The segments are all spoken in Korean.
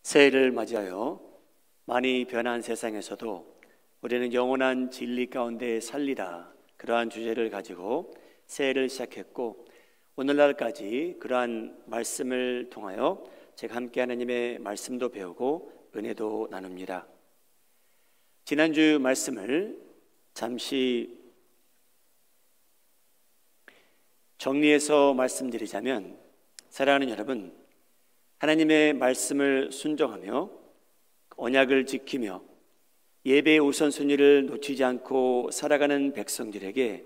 새해를 맞이하여 많이 변한 세상에서도 우리는 영원한 진리 가운데 살리라, 그러한 주제를 가지고 새해를 시작했고, 오늘날까지 그러한 말씀을 통하여 제가 함께 하나님의 말씀도 배우고 은혜도 나눕니다. 지난주 말씀을 잠시 정리해서 말씀드리자면, 사랑하는 여러분, 하나님의 말씀을 순종하며 언약을 지키며 예배의 우선순위를 놓치지 않고 살아가는 백성들에게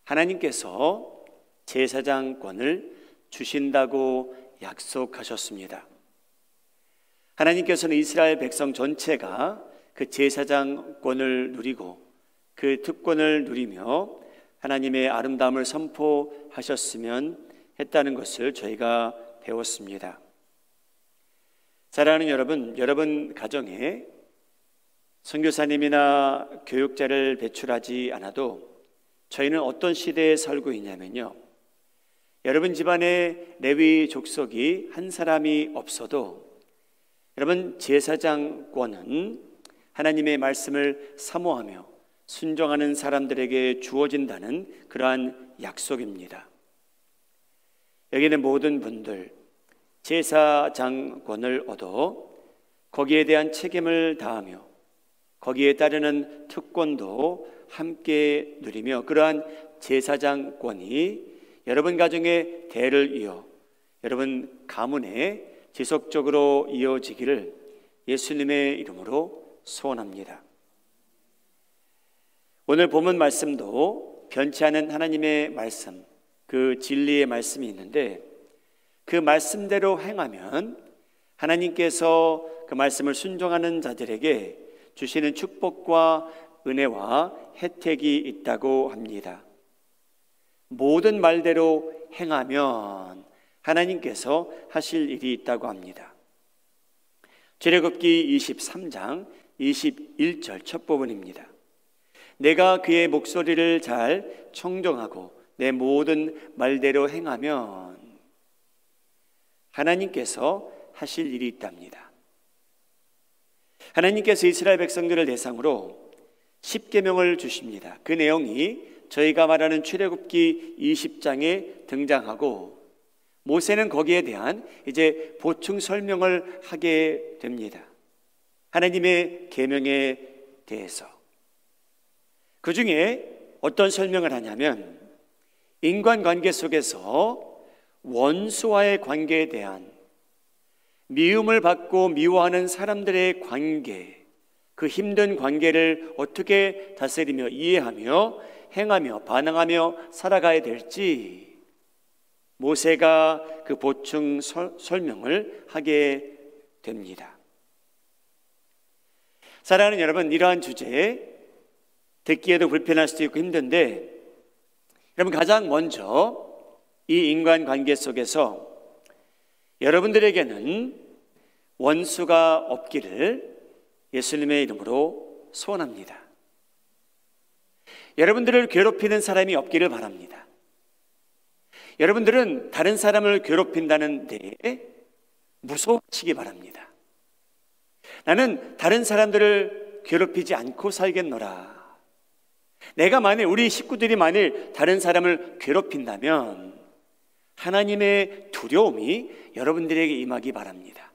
하나님께서 제사장권을 주신다고 약속하셨습니다. 하나님께서는 이스라엘 백성 전체가 그 제사장권을 누리고 그 특권을 누리며 하나님의 아름다움을 선포하셨으면 했다는 것을 저희가 배웠습니다. 사랑하는 여러분, 여러분 가정에 선교사님이나 교육자를 배출하지 않아도 저희는 어떤 시대에 살고 있냐면요, 여러분 집안에 레위 족속이 한 사람이 없어도 여러분 제사장권은 하나님의 말씀을 사모하며 순종하는 사람들에게 주어진다는 그러한 약속입니다. 여기는 모든 분들 제사장권을 얻어 거기에 대한 책임을 다하며 거기에 따르는 특권도 함께 누리며 그러한 제사장권이 여러분 가정의 대를 이어 여러분 가문에 지속적으로 이어지기를 예수님의 이름으로 소원합니다. 오늘 본문 말씀도 변치 않은 하나님의 말씀, 그 진리의 말씀이 있는데, 그 말씀대로 행하면 하나님께서 그 말씀을 순종하는 자들에게 주시는 축복과 은혜와 혜택이 있다고 합니다. 모든 말대로 행하면 하나님께서 하실 일이 있다고 합니다. 출애굽기 23장 21절 첫 부분입니다. 내가 그의 목소리를 잘 청종하고 내 모든 말대로 행하면 하나님께서 하실 일이 있답니다. 하나님께서 이스라엘 백성들을 대상으로 10계명을 주십니다. 그 내용이 저희가 말하는 출애굽기 20장에 등장하고, 모세는 거기에 대한 이제 보충 설명을 하게 됩니다. 하나님의 계명에 대해서. 그 중에 어떤 설명을 하냐면, 인간관계 속에서 원수와의 관계에 대한 미움을 받고 미워하는 사람들의 관계, 그 힘든 관계를 어떻게 다스리며 이해하며 행하며 반응하며 살아가야 될지 모세가 그 보충 설명을 하게 됩니다. 사랑하는 여러분, 이러한 주제에 듣기에도 불편할 수도 있고 힘든데, 여러분 가장 먼저 이 인간관계 속에서 여러분들에게는 원수가 없기를 예수님의 이름으로 소원합니다. 여러분들을 괴롭히는 사람이 없기를 바랍니다. 여러분들은 다른 사람을 괴롭힌다는 데에 무서워하시기 바랍니다. 나는 다른 사람들을 괴롭히지 않고 살겠노라. 내가 만일, 우리 식구들이 만일 다른 사람을 괴롭힌다면 하나님의 두려움이 여러분들에게 임하기 바랍니다.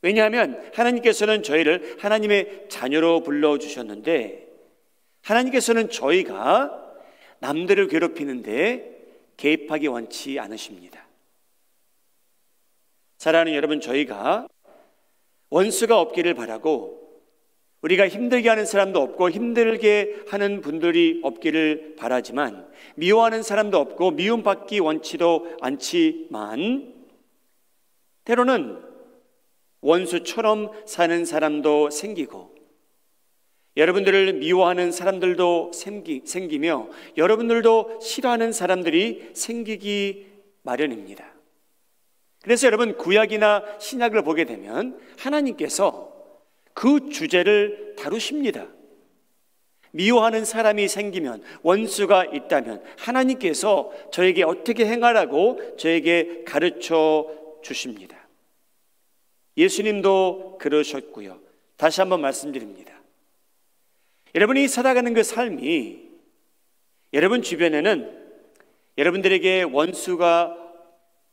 왜냐하면 하나님께서는 저희를 하나님의 자녀로 불러주셨는데, 하나님께서는 저희가 남들을 괴롭히는데 개입하기 원치 않으십니다. 사랑하는 여러분, 저희가 원수가 없기를 바라고, 우리가 힘들게 하는 사람도 없고 힘들게 하는 분들이 없기를 바라지만, 미워하는 사람도 없고 미움받기 원치도 않지만, 때로는 원수처럼 사는 사람도 생기고 여러분들을 미워하는 사람들도 생기며 여러분들도 싫어하는 사람들이 생기기 마련입니다. 그래서 여러분, 구약이나 신약을 보게 되면 하나님께서 그 주제를 다루십니다. 미워하는 사람이 생기면, 원수가 있다면 하나님께서 저에게 어떻게 행하라고 저에게 가르쳐 주십니다. 예수님도 그러셨고요. 다시 한번 말씀드립니다. 여러분이 살아가는 그 삶이 여러분 주변에는 여러분들에게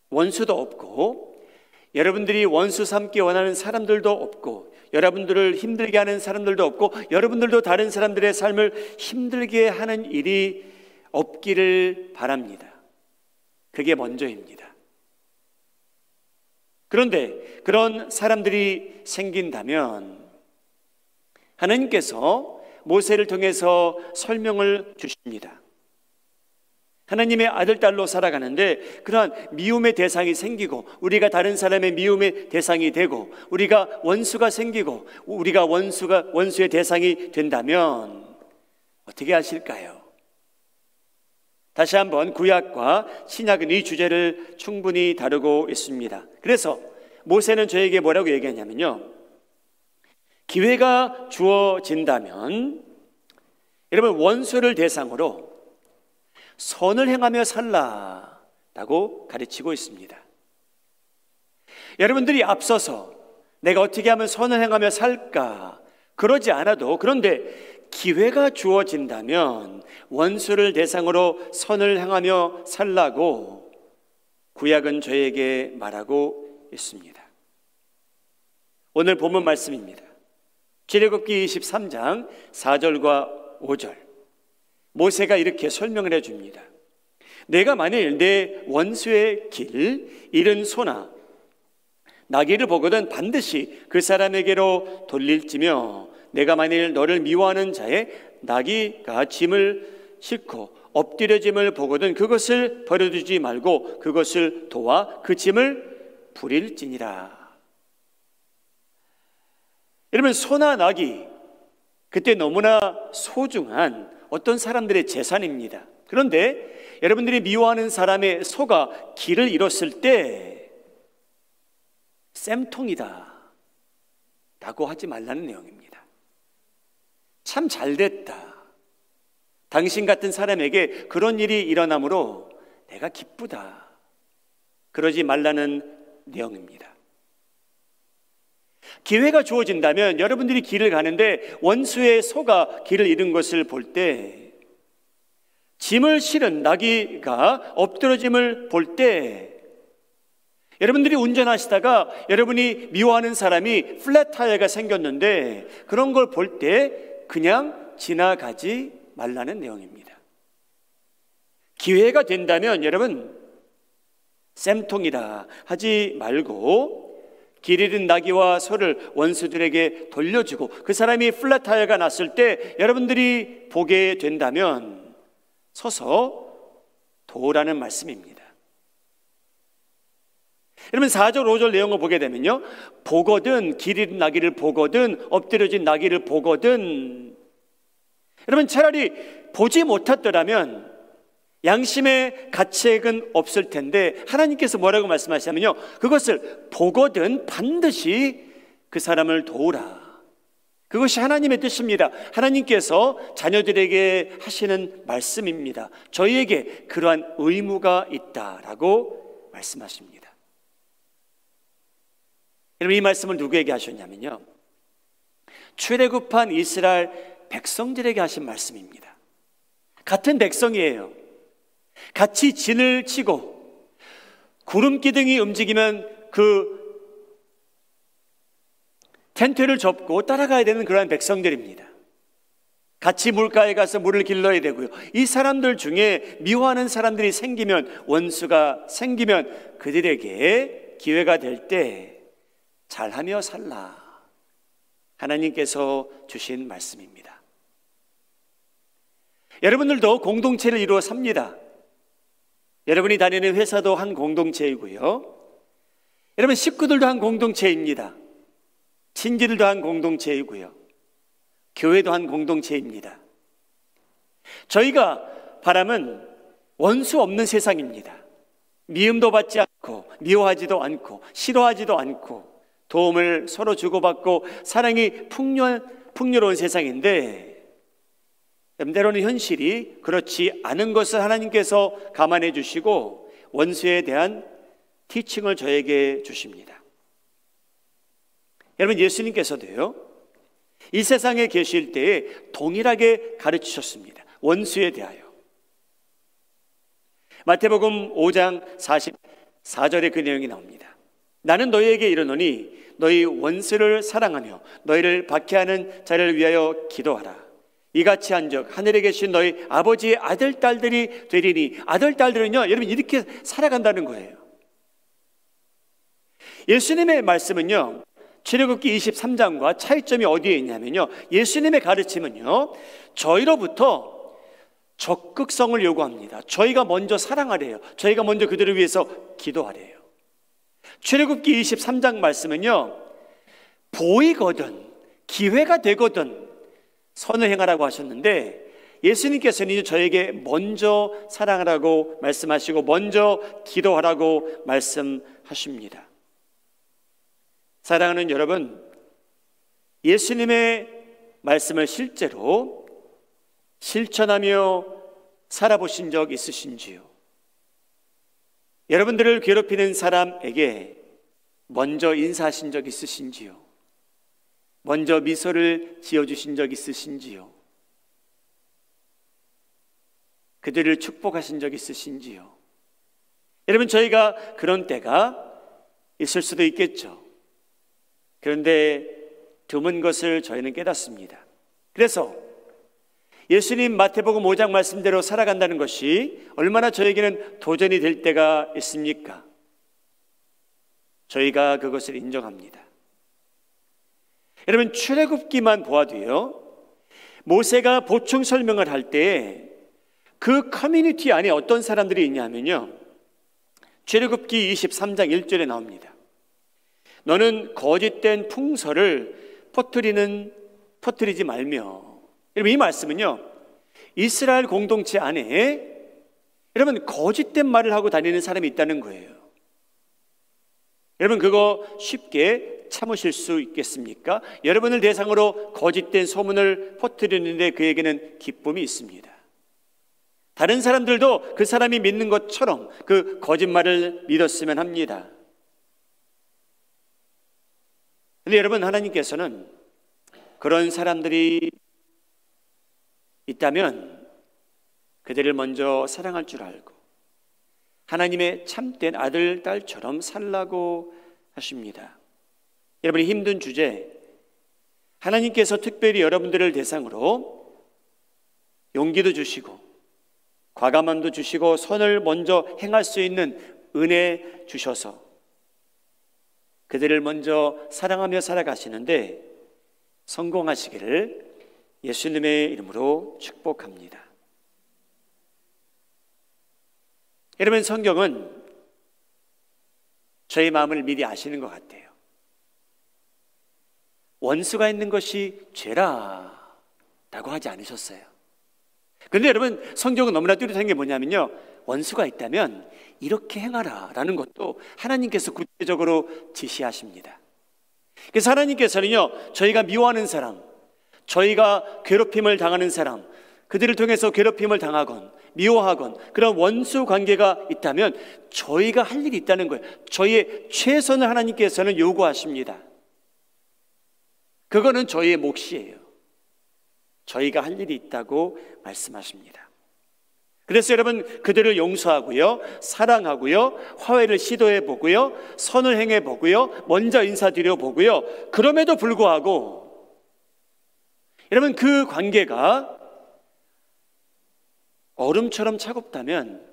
원수도 없고 여러분들이 원수 삼기 원하는 사람들도 없고 여러분들을 힘들게 하는 사람들도 없고 여러분들도 다른 사람들의 삶을 힘들게 하는 일이 없기를 바랍니다. 그게 먼저입니다. 그런데 그런 사람들이 생긴다면 하나님께서 모세를 통해서 설명을 주십니다. 하나님의 아들, 딸로 살아가는데 그러한 미움의 대상이 생기고 우리가 다른 사람의 미움의 대상이 되고 우리가 원수가 생기고 우리가 원수의 대상이 된다면 어떻게 하실까요? 다시 한번 구약과 신약은 이 주제를 충분히 다루고 있습니다. 그래서 모세는 저에게 뭐라고 얘기하냐면요, 기회가 주어진다면 여러분 원수를 대상으로 선을 행하며 살라라고 가르치고 있습니다. 여러분들이 앞서서 내가 어떻게 하면 선을 행하며 살까 그러지 않아도, 그런데 기회가 주어진다면 원수를 대상으로 선을 행하며 살라고 구약은 저에게 말하고 있습니다. 오늘 본문 말씀입니다. 출애굽기 23장 4절과 5절. 모세가 이렇게 설명을 해줍니다. 내가 만일 내 원수의 길 잃은 소나 나귀를 보거든 반드시 그 사람에게로 돌릴지며 내가 만일 너를 미워하는 자의 나귀가 짐을 싣고 엎드려짐을 보거든 그것을 버려두지 말고 그것을 도와 그 짐을 부릴지니라. 여러분, 소나 나귀, 그때 너무나 소중한 어떤 사람들의 재산입니다. 그런데 여러분들이 미워하는 사람의 소가 길을 잃었을 때 쌤통이다 라고 하지 말라는 내용입니다. 참 잘됐다, 당신 같은 사람에게 그런 일이 일어나므로 내가 기쁘다, 그러지 말라는 내용입니다. 기회가 주어진다면 여러분들이 길을 가는데 원수의 소가 길을 잃은 것을 볼 때, 짐을 실은 나귀가 엎드러짐을 볼 때, 여러분들이 운전하시다가 여러분이 미워하는 사람이 플랫 타이어가 생겼는데 그런 걸 볼 때 그냥 지나가지 말라는 내용입니다. 기회가 된다면 여러분 쌤통이다 하지 말고 길 잃은 나귀와 소를 원수들에게 돌려주고 그 사람이 플랫 타이어가 났을 때 여러분들이 보게 된다면 서서 도우라는 말씀입니다. 여러분 4절 5절 내용을 보게 되면요, 보거든, 길 잃은 나귀를 보거든, 엎드려진 나귀를 보거든. 여러분 차라리 보지 못했더라면 양심의 가책은 없을 텐데 하나님께서 뭐라고 말씀하시냐면요, 그것을 보거든 반드시 그 사람을 도우라. 그것이 하나님의 뜻입니다. 하나님께서 자녀들에게 하시는 말씀입니다. 저희에게 그러한 의무가 있다라고 말씀하십니다. 여러분 이 말씀을 누구에게 하셨냐면요, 출애굽한 이스라엘 백성들에게 하신 말씀입니다. 같은 백성이에요. 같이 진을 치고 구름 기둥이 움직이면 그 텐트를 접고 따라가야 되는 그러한 백성들입니다. 같이 물가에 가서 물을 길러야 되고요. 이 사람들 중에 미워하는 사람들이 생기면, 원수가 생기면 그들에게 기회가 될 때 잘하며 살라. 하나님께서 주신 말씀입니다. 여러분들도 공동체를 이루어 삽니다. 여러분이 다니는 회사도 한 공동체이고요, 여러분 식구들도 한 공동체입니다. 친지들도 한 공동체이고요, 교회도 한 공동체입니다. 저희가 바람은 원수 없는 세상입니다. 미움도 받지 않고 미워하지도 않고 싫어하지도 않고 도움을 서로 주고받고 사랑이 풍요로운 세상인데, 때로는 현실이 그렇지 않은 것을 하나님께서 감안해 주시고 원수에 대한 티칭을 저에게 주십니다. 여러분, 예수님께서도요, 이 세상에 계실 때에 동일하게 가르치셨습니다. 원수에 대하여. 마태복음 5장 44절에 그 내용이 나옵니다. 나는 너희에게 이르노니 너희 원수를 사랑하며 너희를 박해하는 자를 위하여 기도하라. 이같이 한즉 하늘에 계신 너희 아버지의 아들 딸들이 되리니. 아들 딸들은요, 여러분, 이렇게 살아간다는 거예요. 예수님의 말씀은요, 출애굽기 23장과 차이점이 어디에 있냐면요, 예수님의 가르침은요, 저희로부터 적극성을 요구합니다. 저희가 먼저 사랑하래요. 저희가 먼저 그들을 위해서 기도하래요. 출애굽기 23장 말씀은요, 보이거든, 기회가 되거든 선을 행하라고 하셨는데, 예수님께서는 저에게 먼저 사랑하라고 말씀하시고 먼저 기도하라고 말씀하십니다. 사랑하는 여러분, 예수님의 말씀을 실제로 실천하며 살아보신 적 있으신지요? 여러분들을 괴롭히는 사람에게 먼저 인사하신 적 있으신지요? 먼저 미소를 지어주신 적 있으신지요? 그들을 축복하신 적 있으신지요? 여러분, 저희가 그런 때가 있을 수도 있겠죠. 그런데 드문 것을 저희는 깨닫습니다. 그래서 예수님 마태복음 5장 말씀대로 살아간다는 것이 얼마나 저에게는 도전이 될 때가 있습니까? 저희가 그것을 인정합니다. 여러분, 출애굽기만 보아도요, 모세가 보충 설명을 할 때 그 커뮤니티 안에 어떤 사람들이 있냐면요, 출애굽기 23장 1절에 나옵니다. 너는 거짓된 풍설을 퍼뜨리지 말며. 여러분, 이 말씀은요, 이스라엘 공동체 안에 여러분 거짓된 말을 하고 다니는 사람이 있다는 거예요. 여러분, 그거 쉽게 참으실 수 있겠습니까? 여러분을 대상으로 거짓된 소문을 퍼뜨리는데 그에게는 기쁨이 있습니다. 다른 사람들도 그 사람이 믿는 것처럼 그 거짓말을 믿었으면 합니다. 근데 여러분, 하나님께서는 그런 사람들이 있다면 그들을 먼저 사랑할 줄 알고 하나님의 참된 아들, 딸처럼 살라고 하십니다. 여러분이 힘든 주제, 하나님께서 특별히 여러분들을 대상으로 용기도 주시고 과감함도 주시고 선을 먼저 행할 수 있는 은혜 주셔서 그들을 먼저 사랑하며 살아가시는데 성공하시기를 예수님의 이름으로 축복합니다. 여러분, 성경은 저희 마음을 미리 아시는 것 같아요. 원수가 있는 것이 죄라 라고 하지 않으셨어요. 그런데 여러분, 성경은 너무나 뚜렷한 게 뭐냐면요, 원수가 있다면 이렇게 행하라 라는 것도 하나님께서 구체적으로 지시하십니다. 그래서 하나님께서는요, 저희가 미워하는 사람, 저희가 괴롭힘을 당하는 사람, 그들을 통해서 괴롭힘을 당하건 미워하건 그런 원수 관계가 있다면 저희가 할 일이 있다는 거예요. 저희의 최선을 하나님께서는 요구하십니다. 그거는 저희의 몫이에요. 저희가 할 일이 있다고 말씀하십니다. 그래서 여러분, 그들을 용서하고요, 사랑하고요, 화해를 시도해 보고요, 선을 행해 보고요, 먼저 인사드려 보고요, 그럼에도 불구하고 여러분, 그 관계가 얼음처럼 차갑다면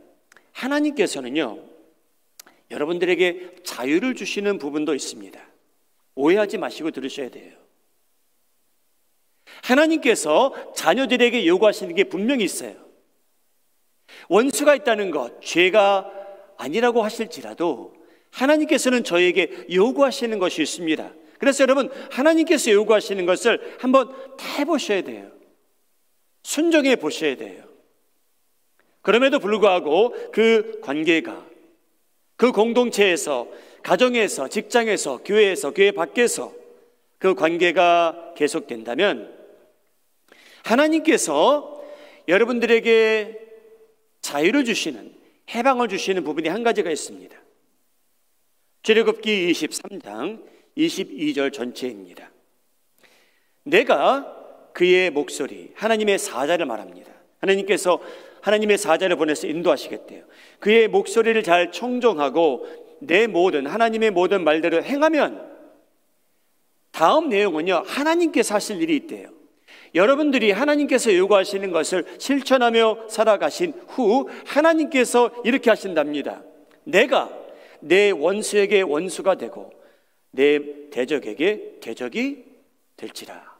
하나님께서는요, 여러분들에게 자유를 주시는 부분도 있습니다. 오해하지 마시고 들으셔야 돼요. 하나님께서 자녀들에게 요구하시는 게 분명히 있어요. 원수가 있다는 것, 죄가 아니라고 하실지라도 하나님께서는 저에게 요구하시는 것이 있습니다. 그래서 여러분, 하나님께서 요구하시는 것을 한번 다 해보셔야 돼요. 순종해 보셔야 돼요. 그럼에도 불구하고 그 관계가, 그 공동체에서, 가정에서, 직장에서, 교회에서, 교회 밖에서 그 관계가 계속된다면 하나님께서 여러분들에게 자유를 주시는, 해방을 주시는 부분이 한 가지가 있습니다. 출애굽기 23장 22절 전체입니다. 내가 그의 목소리, 하나님의 사자를 말합니다. 하나님께서 하나님의 사자를 보내서 인도하시겠대요. 그의 목소리를 잘 청종하고 내 모든, 하나님의 모든 말대로 행하면, 다음 내용은요, 하나님께서 하실 일이 있대요. 여러분들이 하나님께서 요구하시는 것을 실천하며 살아가신 후 하나님께서 이렇게 하신답니다. 내가 내 원수에게 원수가 되고 내 대적에게 대적이 될지라.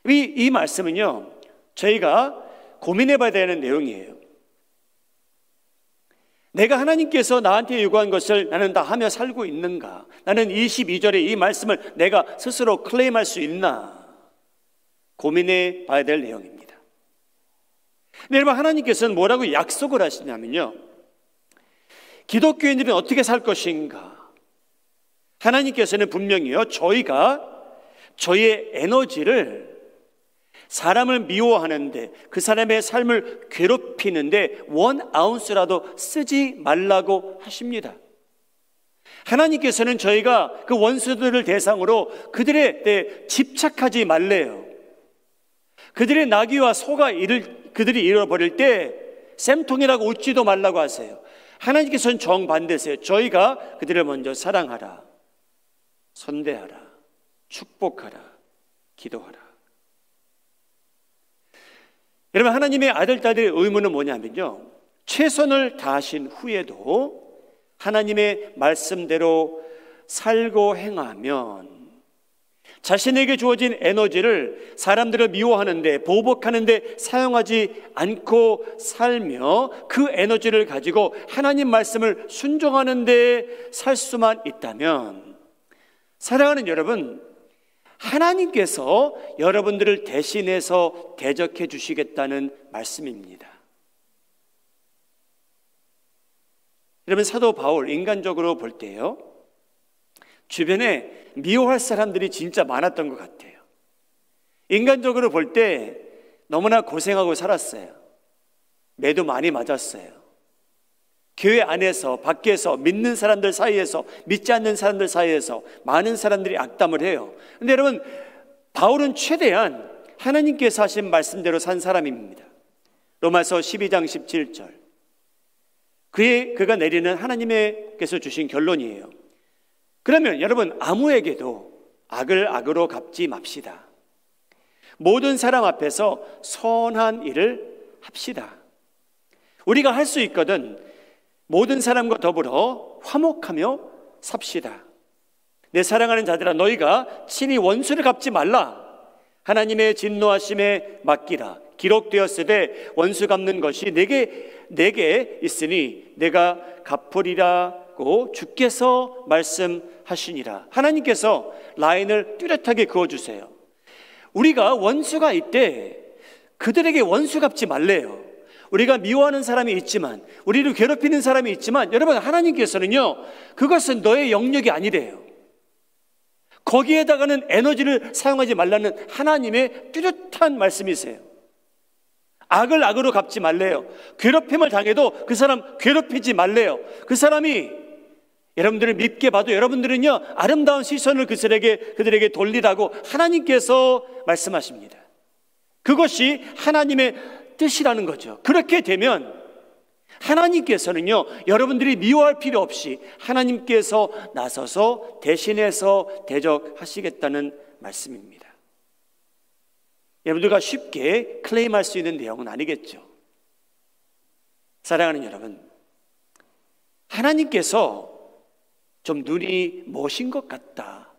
이 말씀은요, 저희가 고민해 봐야 되는 내용이에요. 내가 하나님께서 나한테 요구한 것을 나는 다 하며 살고 있는가? 나는 22절의 이 말씀을 내가 스스로 클레임할 수 있나? 고민해 봐야 될 내용입니다. 근데 여러분, 하나님께서는 뭐라고 약속을 하시냐면요, 기독교인들은 어떻게 살 것인가? 하나님께서는 분명히요, 저희가 저희의 에너지를 사람을 미워하는데, 그 사람의 삶을 괴롭히는데 1아운스라도 쓰지 말라고 하십니다. 하나님께서는 저희가 그 원수들을 대상으로 그들의 집착하지 말래요. 그들의 나귀와 소가 그들이 잃어버릴 때 쌤통이라고 웃지도 말라고 하세요. 하나님께서는 정반대세요. 저희가 그들을 먼저 사랑하라, 선대하라, 축복하라, 기도하라. 여러분, 하나님의 아들, 딸의 의무는 뭐냐면요, 최선을 다하신 후에도 하나님의 말씀대로 살고 행하면 자신에게 주어진 에너지를 사람들을 미워하는데, 보복하는데 사용하지 않고 살며 그 에너지를 가지고 하나님 말씀을 순종하는 데 살 수만 있다면, 사랑하는 여러분, 하나님께서 여러분들을 대신해서 대적해 주시겠다는 말씀입니다. 여러분, 사도 바울 인간적으로 볼 때요, 주변에 미워할 사람들이 진짜 많았던 것 같아요. 인간적으로 볼 때 너무나 고생하고 살았어요. 매도 많이 맞았어요. 교회 안에서 밖에서 믿는 사람들 사이에서 믿지 않는 사람들 사이에서 많은 사람들이 악담을 해요. 그런데 여러분, 바울은 최대한 하나님께서 하신 말씀대로 산 사람입니다. 로마서 12장 17절, 그가 내리는 하나님께서 주신 결론이에요. 그러면 여러분, 아무에게도 악을 악으로 갚지 맙시다. 모든 사람 앞에서 선한 일을 합시다. 우리가 할 수 있거든 모든 사람과 더불어 화목하며 삽시다. 내 사랑하는 자들아, 너희가 친히 원수를 갚지 말라. 하나님의 진노하심에 맡기라. 기록되었으되 원수 갚는 것이 내게 있으니 내가 갚으리라고 주께서 말씀하시니라. 하나님께서 라인을 뚜렷하게 그어주세요. 우리가 원수가 있대 그들에게 원수 갚지 말래요. 우리가 미워하는 사람이 있지만, 우리를 괴롭히는 사람이 있지만, 여러분, 하나님께서는요, 그것은 너의 영역이 아니래요. 거기에다가는 에너지를 사용하지 말라는 하나님의 뚜렷한 말씀이세요. 악을 악으로 갚지 말래요. 괴롭힘을 당해도 그 사람 괴롭히지 말래요. 그 사람이 여러분들을 밉게 봐도 여러분들은요, 아름다운 시선을 그들에게 돌리라고 하나님께서 말씀하십니다. 그것이 하나님의 뜻이라는 거죠. 그렇게 되면 하나님께서는요, 여러분들이 미워할 필요 없이 하나님께서 나서서 대신해서 대적하시겠다는 말씀입니다. 여러분들과 쉽게 클레임할 수 있는 내용은 아니겠죠. 사랑하는 여러분, 하나님께서 좀 눈이 머신 것 같다,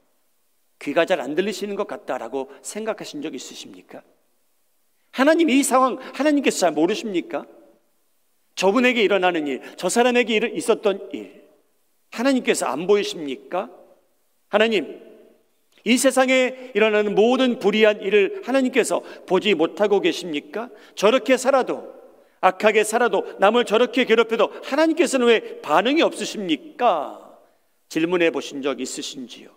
귀가 잘 안 들리시는 것 같다라고 생각하신 적 있으십니까? 하나님, 이 상황 하나님께서 잘 모르십니까? 저분에게 일어나는 일, 저 사람에게 있었던 일, 하나님께서 안 보이십니까? 하나님, 이 세상에 일어나는 모든 불의한 일을 하나님께서 보지 못하고 계십니까? 저렇게 살아도, 악하게 살아도, 남을 저렇게 괴롭혀도 하나님께서는 왜 반응이 없으십니까? 질문해 보신 적 있으신지요?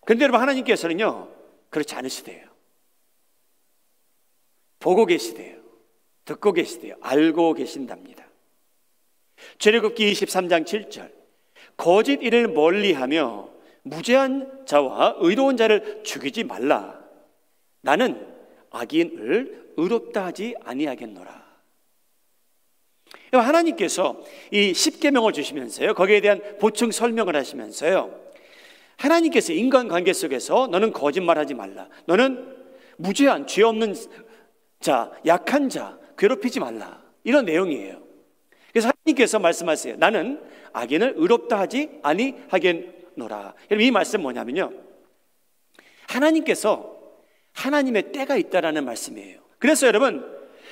그런데 여러분, 하나님께서는요, 그렇지 않으시대요. 보고 계시대요. 듣고 계시대요. 알고 계신답니다. 출애굽기 23장 7절, 거짓 일을 멀리하며 무죄한 자와 의로운 자를 죽이지 말라. 나는 악인을 의롭다 하지 아니하겠노라. 하나님께서 이 십계명을 주시면서요, 거기에 대한 보충 설명을 하시면서요, 하나님께서 인간관계 속에서 너는 거짓말하지 말라, 너는 무죄한 죄 없는 자, 약한 자 괴롭히지 말라, 이런 내용이에요. 그래서 하나님께서 말씀하세요. 나는 악인을 의롭다 하지 아니하겠노라. 여러분, 이 말씀 뭐냐면요, 하나님께서 하나님의 때가 있다라는 말씀이에요. 그래서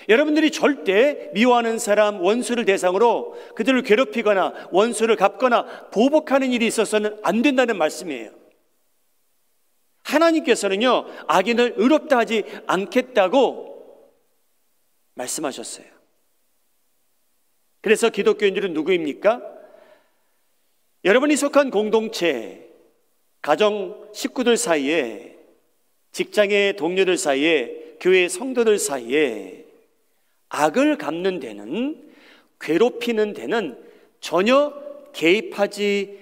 여러분들이 절대 미워하는 사람, 원수를 대상으로 그들을 괴롭히거나 원수를 갚거나 보복하는 일이 있어서는 안 된다는 말씀이에요. 하나님께서는요, 악인을 의롭다 하지 않겠다고 말씀하셨어요. 그래서 기독교인들은 누구입니까? 여러분이 속한 공동체, 가정 식구들 사이에, 직장의 동료들 사이에, 교회 성도들 사이에 악을 갚는 데는, 괴롭히는 데는 전혀 개입하지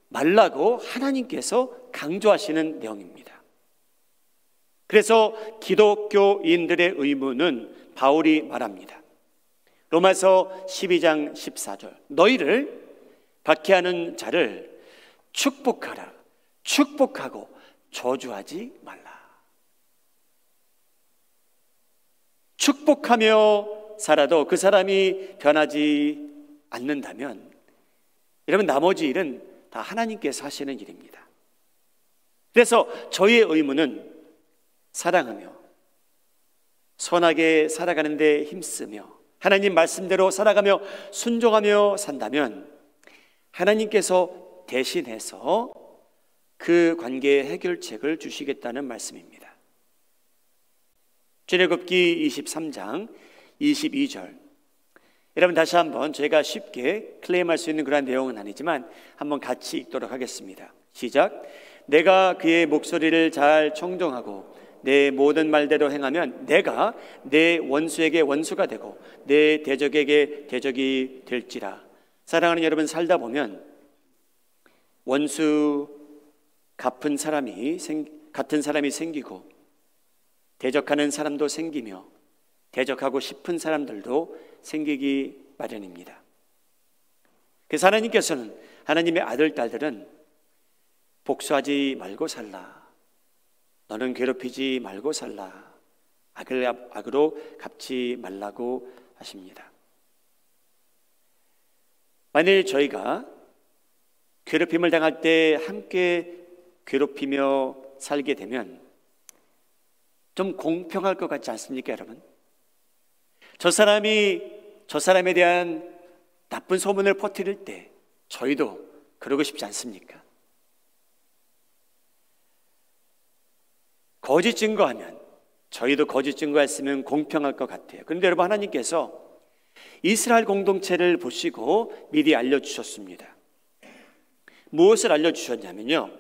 말라고 하나님께서 강조하시는 내용입니다. 그래서 기독교인들의 의무는 바울이 말합니다. 로마서 12장 14절, 너희를 박해하는 자를 축복하라. 축복하고 저주하지 말라. 축복하며 살아도 그 사람이 변하지 않는다면 여러분, 나머지 일은 다 하나님께서 하시는 일입니다. 그래서 저희의 의무는 사랑하며 선하게 살아가는 데 힘쓰며 하나님 말씀대로 살아가며 순종하며 산다면 하나님께서 대신해서 그 관계의 해결책을 주시겠다는 말씀입니다. 출애굽기 23장 22절, 여러분 다시 한번 저희가 쉽게 클레임할 수 있는 그런 내용은 아니지만 한번 같이 읽도록 하겠습니다. 시작. 내가 그의 목소리를 잘 청종하고 내 모든 말대로 행하면 내가 내 원수에게 원수가 되고 내 대적에게 대적이 될지라. 사랑하는 여러분, 살다 보면 원수 같은 사람이 생기고 대적하는 사람도 생기며 대적하고 싶은 사람들도 생기기 마련입니다. 그래서 하나님께서는, 하나님의 아들, 딸들은 복수하지 말고 살라, 너는 괴롭히지 말고 살라, 악을 악으로 갚지 말라고 하십니다. 만일 저희가 괴롭힘을 당할 때 함께 괴롭히며 살게 되면 좀 공평할 것 같지 않습니까, 여러분? 저 사람에 대한 나쁜 소문을 퍼뜨릴 때 저희도 그러고 싶지 않습니까? 거짓 증거하면 저희도 거짓 증거했으면 공평할 것 같아요. 그런데 여러분, 하나님께서 이스라엘 공동체를 보시고 미리 알려주셨습니다. 무엇을 알려주셨냐면요,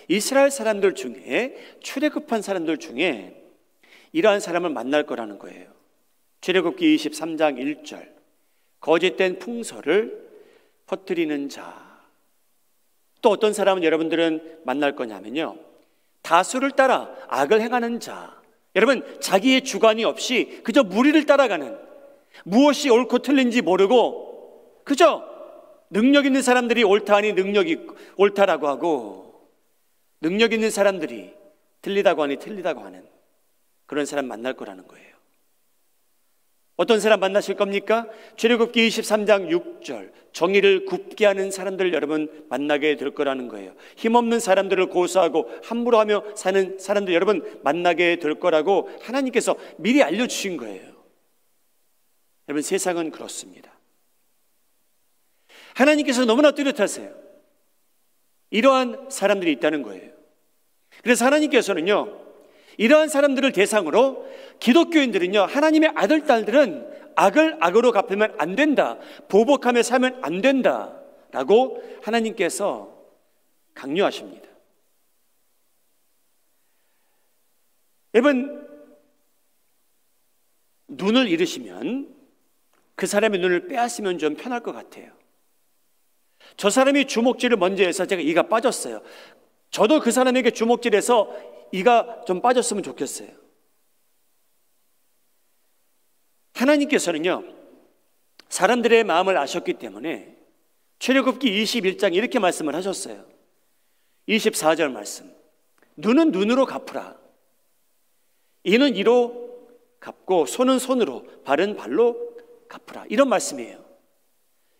이스라엘 사람들 중에 출애굽한 사람들 중에 이러한 사람을 만날 거라는 거예요. 출애굽기 23장 1절, 거짓된 풍설을 퍼뜨리는 자. 또 어떤 사람은 여러분들은 만날 거냐면요, 다수를 따라 악을 행하는 자. 여러분, 자기의 주관이 없이 그저 무리를 따라가는, 무엇이 옳고 틀린지 모르고 그저 능력 있는 사람들이 옳다 하니 옳다라고 하고, 능력 있는 사람들이 틀리다고 하니 틀리다고 하는 그런 사람 만날 거라는 거예요. 어떤 사람 만나실 겁니까? 출애굽기 23장 6절, 정의를 굽게 하는 사람들 여러분 만나게 될 거라는 거예요. 힘없는 사람들을 고소하고 함부로 하며 사는 사람들 여러분 만나게 될 거라고 하나님께서 미리 알려주신 거예요. 여러분, 세상은 그렇습니다. 하나님께서 너무나 뚜렷하세요. 이러한 사람들이 있다는 거예요. 그래서 하나님께서는요, 이러한 사람들을 대상으로 기독교인들은요, 하나님의 아들, 딸들은 악을 악으로 갚으면 안 된다, 보복하며 살면 안 된다 라고 하나님께서 강요하십니다. 여러분, 눈을 잃으시면 그 사람의 눈을 빼앗으면 좀 편할 것 같아요. 저 사람이 주먹질을 먼저 해서 제가 이가 빠졌어요. 저도 그 사람에게 주먹질해서 이가 좀 빠졌으면 좋겠어요. 하나님께서는요, 사람들의 마음을 아셨기 때문에 출애굽기 21장 이렇게 말씀을 하셨어요. 24절 말씀. 눈은 눈으로 갚으라. 이는 이로 갚고 손은 손으로, 발은 발로 갚으라. 이런 말씀이에요.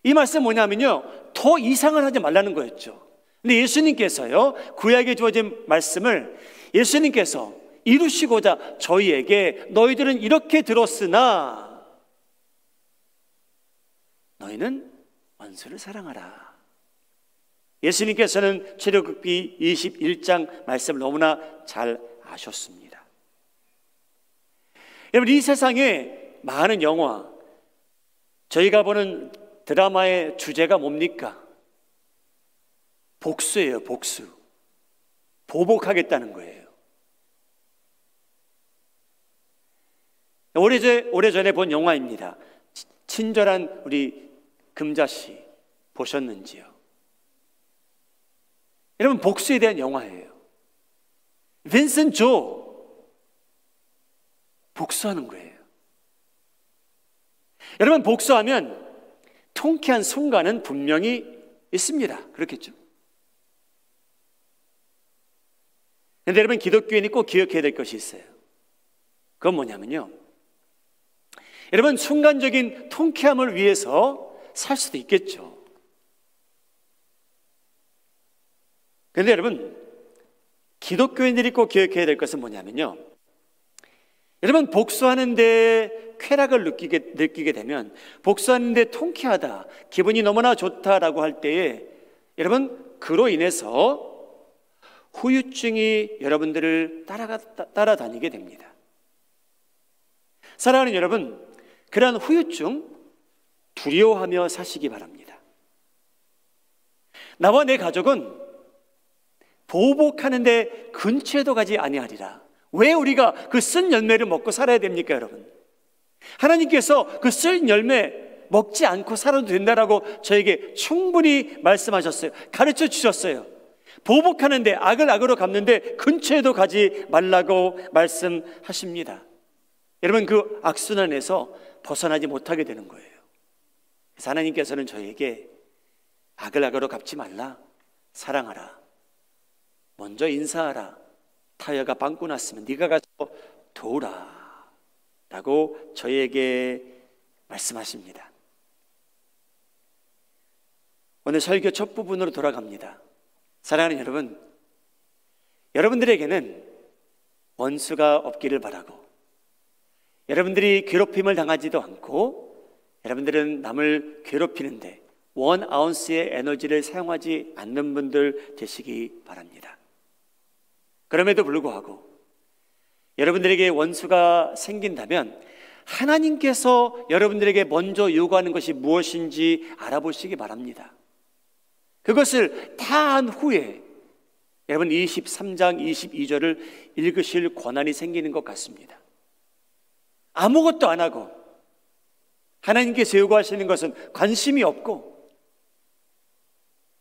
이 말씀 뭐냐면요, 더 이상을 하지 말라는 거였죠. 근데 예수님께서요, 구약에 주어진 말씀을 예수님께서 이루시고자 저희에게 너희들은 이렇게 들었으나 너희는 원수를 사랑하라. 예수님께서는 출애굽기 21장 말씀을 너무나 잘 아셨습니다. 여러분, 이 세상에 많은 영화, 저희가 보는 드라마의 주제가 뭡니까? 복수예요. 복수. 보복하겠다는 거예요. 오래전에 본 영화입니다. 친절한 우리 금자씨 보셨는지요? 여러분, 복수에 대한 영화예요. 빈센트 조 복수하는 거예요. 여러분, 복수하면 통쾌한 순간은 분명히 있습니다. 그렇겠죠? 그런데 여러분, 기독교인이 꼭 기억해야 될 것이 있어요. 그건 뭐냐면요, 여러분, 순간적인 통쾌함을 위해서 살 수도 있겠죠. 그런데 여러분, 기독교인들이 꼭 기억해야 될 것은 뭐냐면요, 여러분, 복수하는데 쾌락을 느끼게 되면, 복수하는데 통쾌하다, 기분이 너무나 좋다라고 할 때에 여러분, 그로 인해서 후유증이 여러분들을 따라다니게 됩니다. 사랑하는 여러분, 그러한 후유증 두려워하며 사시기 바랍니다. 나와 내 가족은 보복하는데 근처에도 가지 아니하리라. 왜 우리가 그 쓴 열매를 먹고 살아야 됩니까, 여러분? 하나님께서 그 쓴 열매 먹지 않고 살아도 된다라고 저에게 충분히 말씀하셨어요. 가르쳐 주셨어요. 보복하는데, 악을 악으로 갚는데 근처에도 가지 말라고 말씀하십니다. 여러분, 그 악순환에서 벗어나지 못하게 되는 거예요. 그래서 하나님께서는 저에게 악을 악으로 갚지 말라, 사랑하라, 먼저 인사하라, 타여가 빵꾸 났으면 네가 가서 도우라 라고 저에게 말씀하십니다. 오늘 설교 첫 부분으로 돌아갑니다. 사랑하는 여러분, 여러분들에게는 원수가 없기를 바라고, 여러분들이 괴롭힘을 당하지도 않고, 여러분들은 남을 괴롭히는데 1아운스의 에너지를 사용하지 않는 분들 되시기 바랍니다. 그럼에도 불구하고 여러분들에게 원수가 생긴다면 하나님께서 여러분들에게 먼저 요구하는 것이 무엇인지 알아보시기 바랍니다. 그것을 다 한 후에 여러분 23장 22절을 읽으실 권한이 생기는 것 같습니다. 아무것도 안 하고 하나님께서 요구하시는 것은 관심이 없고,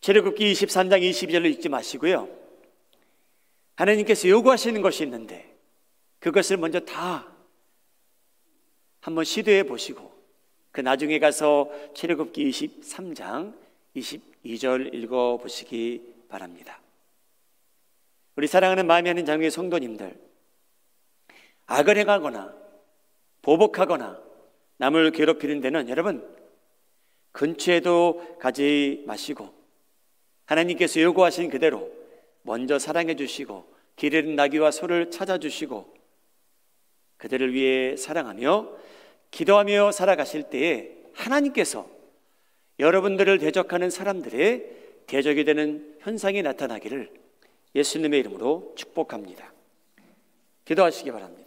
출애굽기 23장 22절을 읽지 마시고요, 하나님께서 요구하시는 것이 있는데 그것을 먼저 다 한번 시도해 보시고 그 나중에 가서 출애굽기 23장 22절 읽어 보시기 바랍니다. 우리 사랑하는 마음이 하는 장로의 성도님들, 악을 행하거나 보복하거나 남을 괴롭히는 데는 여러분 근처에도 가지 마시고 하나님께서 요구하신 그대로 먼저 사랑해 주시고 길 잃은 나귀와 소를 찾아주시고 그들을 위해 사랑하며 기도하며 살아가실 때에 하나님께서 여러분들을 대적하는 사람들의 대적이 되는 현상이 나타나기를 예수님의 이름으로 축복합니다. 기도하시기 바랍니다.